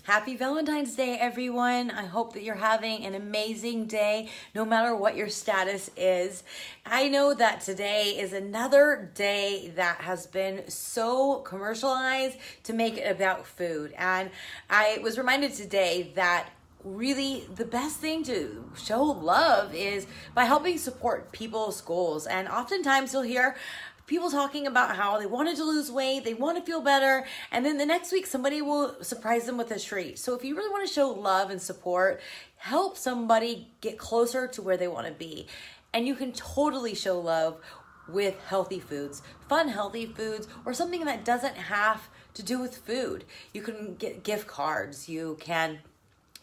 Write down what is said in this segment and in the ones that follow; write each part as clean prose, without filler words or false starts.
Happy Valentine's Day, everyone. I hope that you're having an amazing day, no matter what your status is. I know that today is another day that has been so commercialized to make it about food. And I was reminded today that really the best thing to show love is by helping support people's goals. And oftentimes you'll hear people talking about how they wanted to lose weight, they want to feel better, and then the next week somebody will surprise them with a treat. So if you really want to show love and support, help somebody get closer to where they want to be. And you can totally show love with healthy foods, fun healthy foods, or something that doesn't have to do with food. You can get gift cards, you can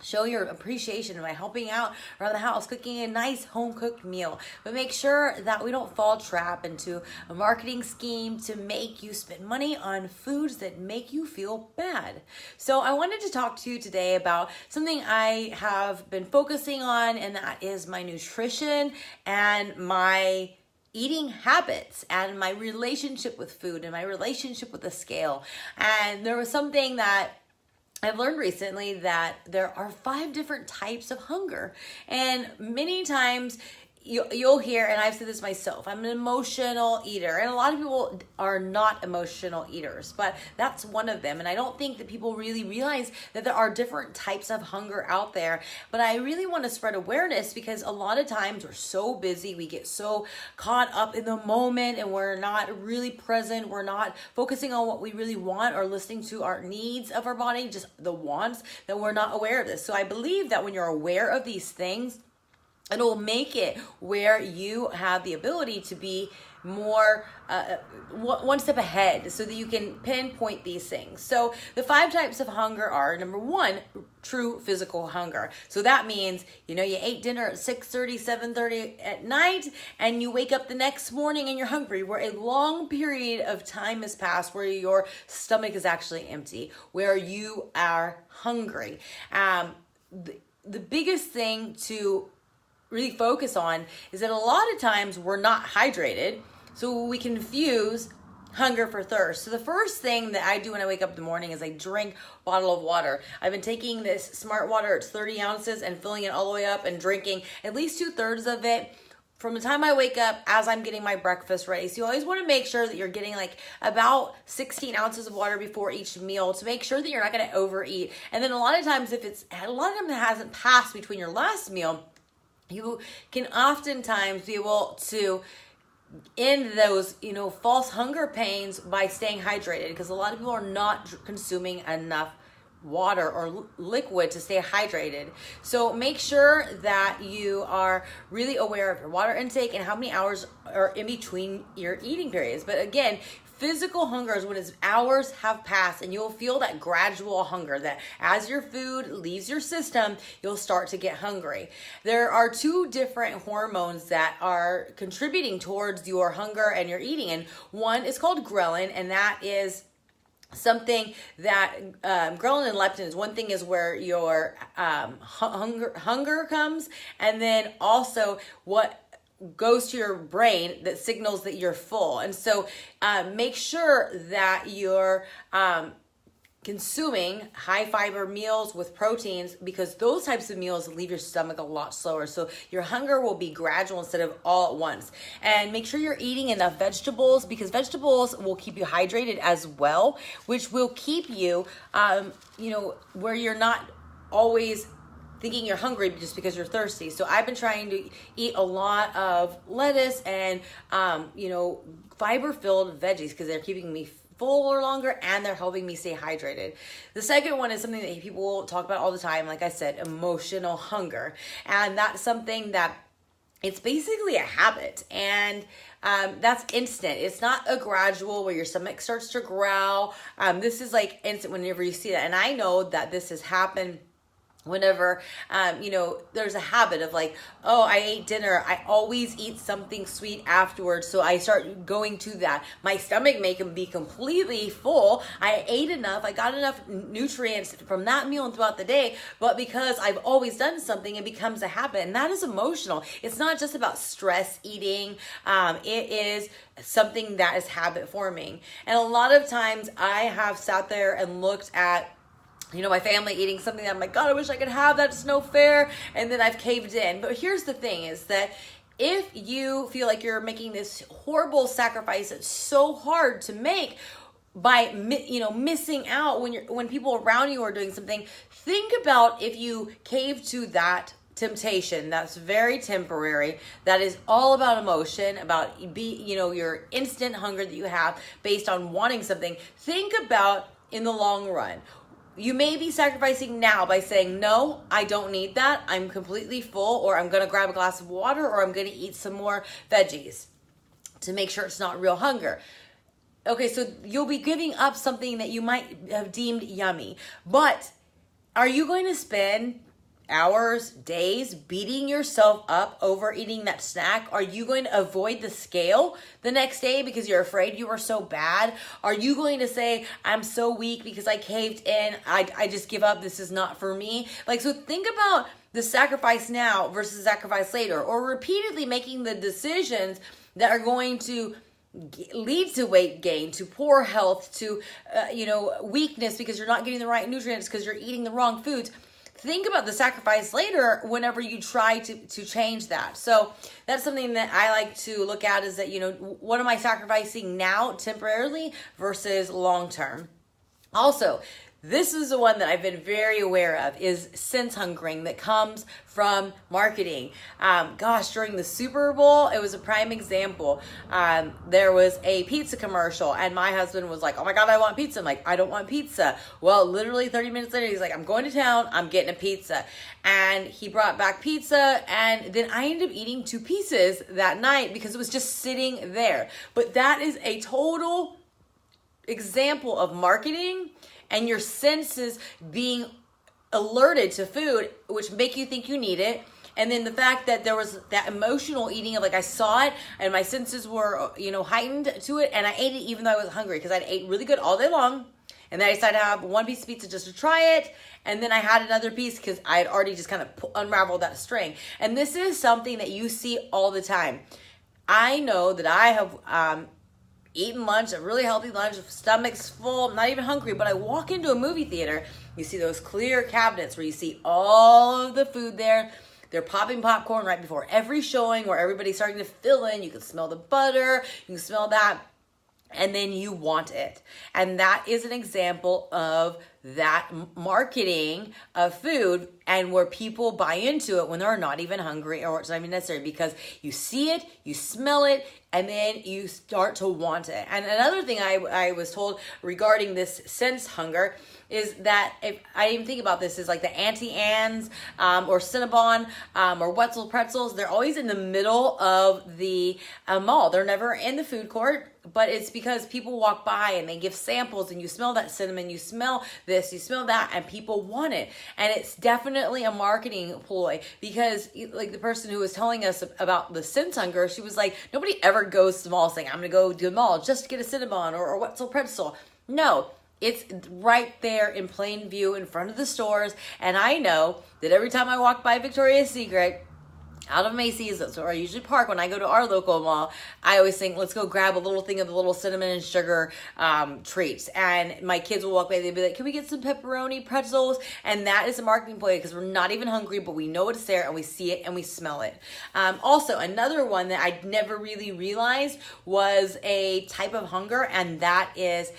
show your appreciation by helping out around the house, cooking a nice home-cooked meal. But make sure that we don't fall trap into a marketing scheme to make you spend money on foods that make you feel bad. So I wanted to talk to you today about something I have been focusing on, and that is my nutrition and my eating habits and my relationship with food and my relationship with the scale. And there was something that I've learned recently, that there are 5 different types of hunger. And many times you'll hear, and I've said this myself, I'm an emotional eater. And a lot of people are not emotional eaters, but that's one of them. And I don't think that people really realize that there are different types of hunger out there. But I really want to spread awareness, because a lot of times we're so busy, we get so caught up in the moment, and we're not really present. We're not focusing on what we really want or listening to our needs of our body, just the wants, that we're not aware of this. So I believe that when you're aware of these things, it'll make it where you have the ability to be more one step ahead, so that you can pinpoint these things. So the 5 types of hunger are: number 1, true physical hunger. So that means, you ate dinner at 6:30, 7:30 at night, and you wake up the next morning and you're hungry, where a long period of time has passed where your stomach is actually empty, where you are hungry. The biggest thing to really focus on is that a lot of times we're not hydrated, so we confuse hunger for thirst. So the first thing that I do when I wake up in the morning is I drink a bottle of water. I've been taking this Smart Water, it's 30 ounces, and filling it all the way up and drinking at least 2/3 of it from the time I wake up as I'm getting my breakfast ready. So you always want to make sure that you're getting like about 16 ounces of water before each meal, to make sure that you're not going to overeat. And then a lot of times, if it hasn't passed between your last meal, you can oftentimes be able to end those, false hunger pains by staying hydrated, because a lot of people are not consuming enough water or liquid to stay hydrated. So make sure that you are really aware of your water intake and how many hours are in between your eating periods. But again, physical hunger is when its hours have passed, and you'll feel that gradual hunger, that as your food leaves your system, you'll start to get hungry. There are 2 different hormones that are contributing towards your hunger and your eating, and one is called ghrelin, and that is something that ghrelin and leptin is one thing, is where your hunger comes, and then also what goes to your brain that signals that you're full. And so make sure that you're consuming high fiber meals with proteins, because those types of meals leave your stomach a lot slower. So your hunger will be gradual instead of all at once. And make sure you're eating enough vegetables, because vegetables will keep you hydrated as well, which will keep you, where you're not always thinking you're hungry just because you're thirsty. So I've been trying to eat a lot of lettuce and, fiber-filled veggies, because they're keeping me fuller longer and they're helping me stay hydrated. The second one is something that people talk about all the time, like I said, emotional hunger. And that's something that it's basically a habit, and that's instant. It's not a gradual where your stomach starts to growl. This is like instant whenever you see that. And I know that this has happened whenever, there's a habit of like, oh, I ate dinner, I always eat something sweet afterwards. So I start going to that. My stomach may be completely full. I ate enough. I got enough nutrients from that meal and throughout the day. But because I've always done something, it becomes a habit. And that is emotional. It's not just about stress eating. It is something that is habit forming. And a lot of times I have sat there and looked at my family eating something that I'm like, God, I wish I could have that. It's no fair. And then I've caved in. But here's the thing is that if you feel like you're making this horrible sacrifice that's so hard to make by, missing out when people around you are doing something, think about if you cave to that temptation that's very temporary, that is all about emotion, about your instant hunger that you have based on wanting something. Think about in the long run. You may be sacrificing now by saying, no, I don't need that. I'm completely full, or I'm going to grab a glass of water, or I'm going to eat some more veggies to make sure it's not real hunger. Okay, so you'll be giving up something that you might have deemed yummy. But are you going to spend hours, days beating yourself up over eating that snack? Are you going to avoid the scale the next day because you're afraid you were so bad? Are you going to say, I'm so weak because I caved in, I just give up, this is not for me? So think about the sacrifice now versus sacrifice later, or repeatedly making the decisions that are going to lead to weight gain, to poor health, to weakness because you're not getting the right nutrients because you're eating the wrong foods. Think about the sacrifice later whenever you try to change that. So that's something that I like to look at, is that, what am I sacrificing now temporarily versus long term? Also, this is the one that I've been very aware of, is sense hungering that comes from marketing. During the Super Bowl, it was a prime example. There was a pizza commercial and my husband was like, oh my God, I want pizza. I'm like, I don't want pizza. Well, literally 30 minutes later, he's like, I'm going to town, I'm getting a pizza. And he brought back pizza, and then I ended up eating 2 pieces that night because it was just sitting there. But that is a total example of marketing and your senses being alerted to food, which make you think you need it. And then the fact that there was that emotional eating of I saw it and my senses were, heightened to it. And I ate it even though I was hungry, because I'd ate really good all day long. And then I decided to have 1 piece of pizza just to try it. And then I had another piece because I had already just kind of unraveled that string. And this is something that you see all the time. I know that I have eaten lunch, a really healthy lunch, stomach's full, I'm not even hungry, but I walk into a movie theater, you see those clear cabinets where you see all of the food there. They're popping popcorn right before every showing where everybody's starting to fill in. You can smell the butter, you can smell that, and then you want it. And that is an example of that marketing of food, and where people buy into it when they're not even hungry or it's not even necessary, because you see it, you smell it, and then you start to want it. And another thing I was told regarding this sense hunger is that, if I didn't think about this, is the Auntie Anne's or Cinnabon or Wetzel pretzels. They're always in the middle of the mall. They're never in the food court, but it's because people walk by and they give samples, and you smell that cinnamon, you smell this, you smell that, and people want it. And it's definitely a marketing ploy, because the person who was telling us about the sense hunger, she was like, nobody ever goes to the mall saying, I'm going to go to the mall just to get a Cinnabon or Wetzel pretzel. No. It's right there in plain view in front of the stores. And I know that every time I walk by Victoria's Secret out of Macy's, that's where I usually park when I go to our local mall, I always think, let's go grab a little thing of the little cinnamon and sugar treats. And my kids will walk by, they'll be like, can we get some pepperoni pretzels? And that is a marketing play, because we're not even hungry, but we know it's there and we see it and we smell it. Also, another one that I never really realized was a type of hunger, and that is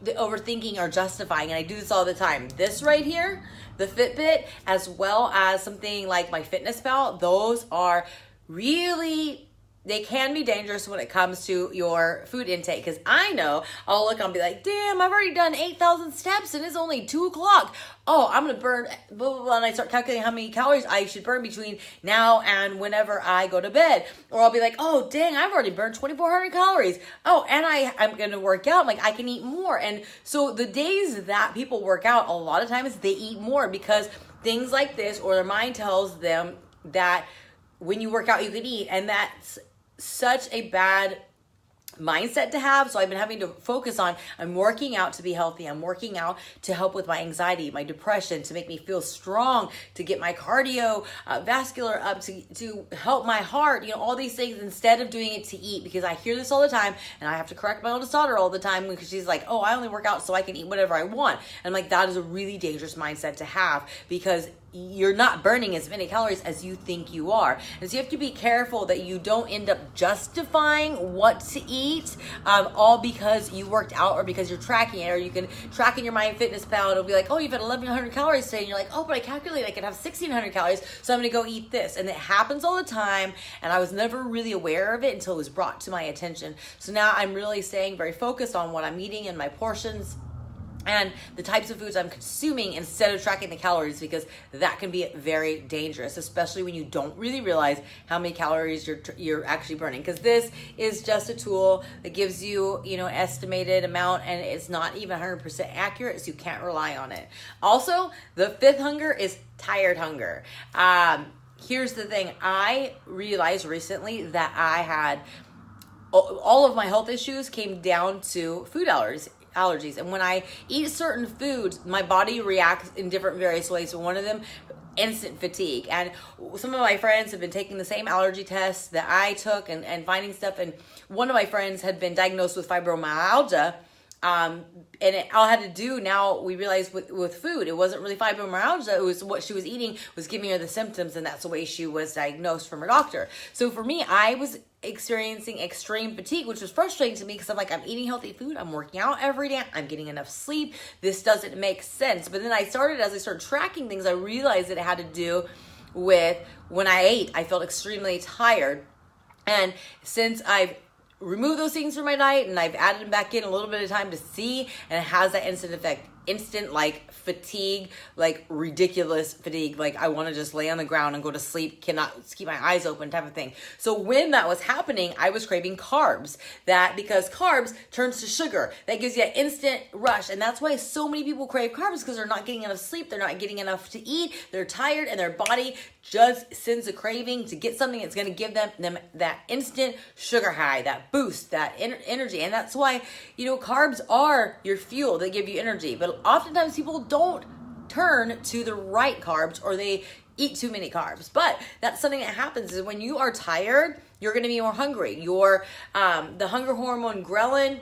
the overthinking or justifying. And I do this all the time. This right here, the Fitbit, as well as something like my FitnessPal, those are really, they can be dangerous when it comes to your food intake. Because I know I'll look and be like, damn, I've already done 8,000 steps and it's only 2 o'clock. Oh, I'm going to burn blah, blah, blah. And I start calculating how many calories I should burn between now and whenever I go to bed. Or I'll be like, oh, dang, I've already burned 2,400 calories. Oh, and I'm going to work out. Like, I can eat more. And so the days that people work out, a lot of times they eat more, because things like this, or their mind tells them that when you work out, you can eat. And that's such a bad mindset to have. So I've been having to focus on, I'm working out to be healthy. I'm working out to help with my anxiety, my depression, to make me feel strong, to get my cardio vascular up, to help my heart, all these things, instead of doing it to eat. Because I hear this all the time, and I have to correct my oldest daughter all the time because she's like, oh, I only work out so I can eat whatever I want. And I'm like, that is a really dangerous mindset to have, because you're not burning as many calories as you think you are. And so you have to be careful that you don't end up justifying what to eat, all because you worked out or because you're tracking it. Or you can track in your MyFitnessPal, it'll be like, oh, you've had 1,100 calories today. And you're like, oh, but I calculated I could have 1,600 calories, so I'm gonna go eat this. And it happens all the time. And I was never really aware of it until it was brought to my attention. So now I'm really staying very focused on what I'm eating and my portions and the types of foods I'm consuming, instead of tracking the calories, because that can be very dangerous, especially when you don't really realize how many calories you're actually burning. Because this is just a tool that gives you, an estimated amount, and it's not even 100% accurate, so you can't rely on it. Also, the fifth hunger is tired hunger. Here's the thing. I realized recently that I had all of my health issues came down to food allergies. And when I eat certain foods, my body reacts in different various ways. So one of them, instant fatigue. And some of my friends have been taking the same allergy tests that I took and finding stuff. And one of my friends had been diagnosed with fibromyalgia. And all I had to do, now we realized with food, it wasn't really fibromyalgia. It was what she was eating was giving her the symptoms, and that's the way she was diagnosed from her doctor. So for me, I was experiencing extreme fatigue, which was frustrating to me, because I'm like, I'm eating healthy food, I'm working out every day, I'm getting enough sleep, this doesn't make sense. But then as I started tracking things, I realized that it had to do with when I ate, I felt extremely tired. And since I've removed those things from my diet and I've added them back in a little bit of time to see, and it has that instant effect. Instant, like fatigue, like ridiculous fatigue, like I want to just lay on the ground and go to sleep, cannot keep my eyes open type of thing. So when that was happening, I was craving carbs, because carbs turns to sugar. That gives you an instant rush. And that's why so many people crave carbs, because they're not getting enough sleep, they're not getting enough to eat, they're tired, and their body just sends a craving to get something that's going to give them that instant sugar high, that boost, that energy. And that's why, carbs are your fuel. They give you energy. But oftentimes people don't turn to the right carbs, or they eat too many carbs. But that's something that happens is when you are tired, you're going to be more hungry. The hunger hormone ghrelin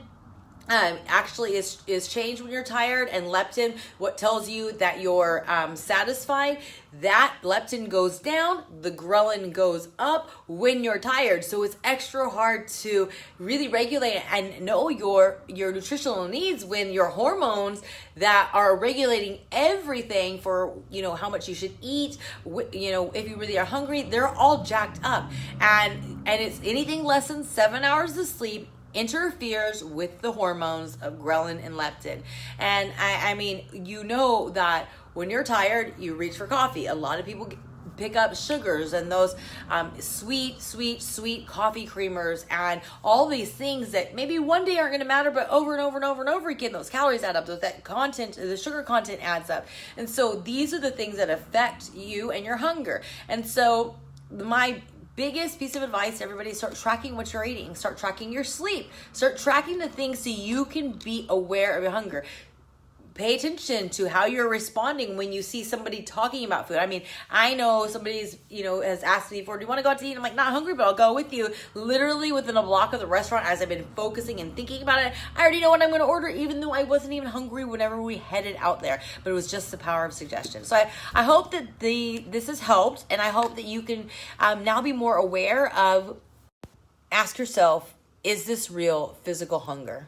actually is changed when you're tired, and leptin, what tells you that you're satisfied, that leptin goes down, the ghrelin goes up when you're tired. So it's extra hard to really regulate and know your nutritional needs when your hormones that are regulating everything for, how much you should eat, if you really are hungry, they're all jacked up. And it's anything less than 7 hours of sleep interferes with the hormones of ghrelin and leptin. And I mean, that when you're tired, you reach for coffee. A lot of people pick up sugars and those sweet coffee creamers and all these things that maybe one day aren't going to matter, but over and over and over and over again, those calories add up, the sugar content adds up. And so these are the things that affect you and your hunger. And so my biggest piece of advice to everybody, start tracking what you're eating, start tracking your sleep, start tracking the things so you can be aware of your hunger. Pay attention to how you're responding when you see somebody talking about food. I mean, I know somebody's, has asked me before, do you want to go out to eat? I'm like, not hungry, but I'll go with you. Literally within a block of the restaurant, as I've been focusing and thinking about it, I already know what I'm going to order, even though I wasn't even hungry whenever we headed out there. But it was just the power of suggestion. So I hope that this has helped, and I hope that you can now be more aware of, ask yourself, is this real physical hunger?